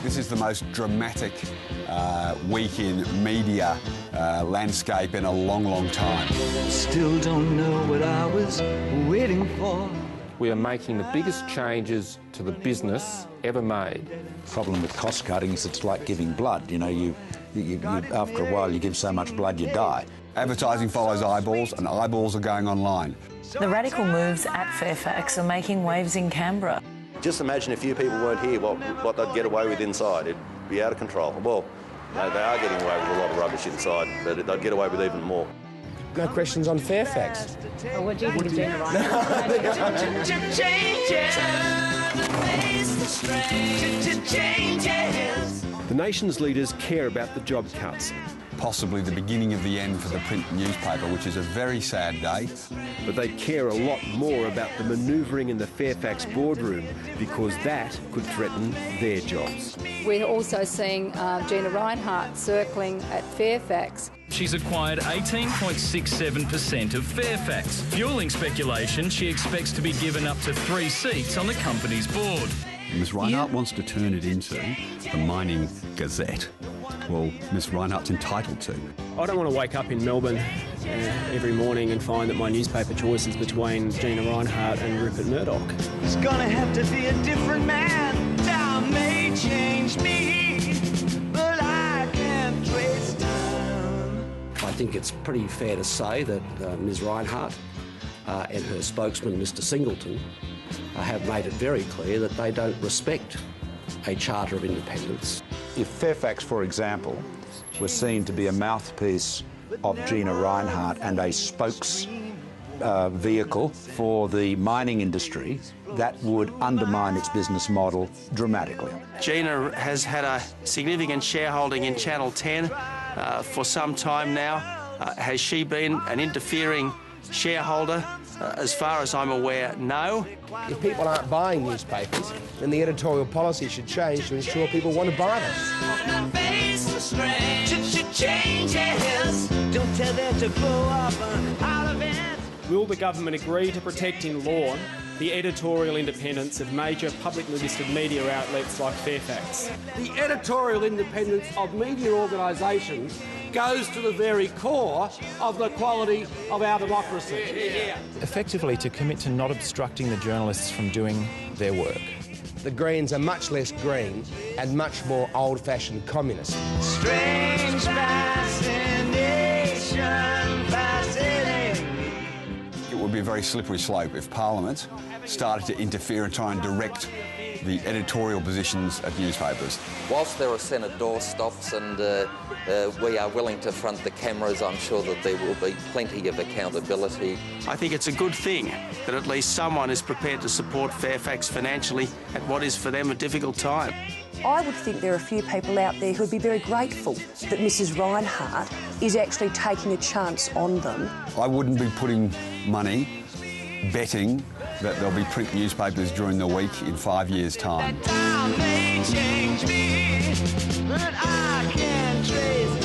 This is the most dramatic week in media landscape in a long, long time. Still don't know what I was waiting for. We are making the biggest changes to the business ever made. The problem with cost cutting is it's like giving blood. You know, you after a while you give so much blood you die. Advertising follows eyeballs, and eyeballs are going online. The radical moves at Fairfax are making waves in Canberra. Just imagine if you people weren't here, what they'd get away with inside. It'd be out of control. Well, no, they are getting away with a lot of rubbish inside, but they'd get away with even more. No questions on Fairfax. Oh, what do you think of Gina Reinhart? The nation's leaders care about the job cuts. Possibly the beginning of the end for the print newspaper, which is a very sad day. But they care a lot more about the manoeuvring in the Fairfax boardroom, because that could threaten their jobs. We're also seeing Gina Reinhart circling at Fairfax. She's acquired 18.67% of Fairfax, fueling speculation she expects to be given up to 3 seats on the company's board. Ms Reinhart wants to turn it into the Mining Gazette. Well, Ms Reinhart's entitled to. I don't want to wake up in Melbourne every morning and find that my newspaper choice is between Gina Reinhart and Rupert Murdoch. It's gonna have to be a different man. Time may change me, but I can't trace time. I think it's pretty fair to say that Ms Reinhart and her spokesman, Mr Singleton, have made it very clear that they don't respect a charter of independence. If Fairfax, for example, were seen to be a mouthpiece of Gina Reinhart and a spokes vehicle for the mining industry, that would undermine its business model dramatically. Gina has had a significant shareholding in Channel 10 for some time now. Has she been an interfering shareholder? As far as I'm aware, no. If people aren't buying newspapers, then the editorial policy should change to ensure people want to buy them. Don't tell them to blow up out of it. Will the government agree to protect in law the editorial independence of major publicly listed media outlets like Fairfax? The editorial independence of media organisations goes to the very core of the quality of our democracy. Effectively, to commit to not obstructing the journalists from doing their work. The Greens are much less green and much more old-fashioned communist. Strange fascination, fascinating. It would be a very slippery slope if Parliament started to interfere and try and direct the editorial positions of newspapers. Whilst there are Senate doorstops and we are willing to front the cameras, I'm sure that there will be plenty of accountability. I think it's a good thing that at least someone is prepared to support Fairfax financially at what is for them a difficult time. I would think there are a few people out there who'd be very grateful that Mrs Reinhart is actually taking a chance on them. I wouldn't be putting money betting that there'll be print newspapers during the week in 5 years' time. That time may change me, but I can't trace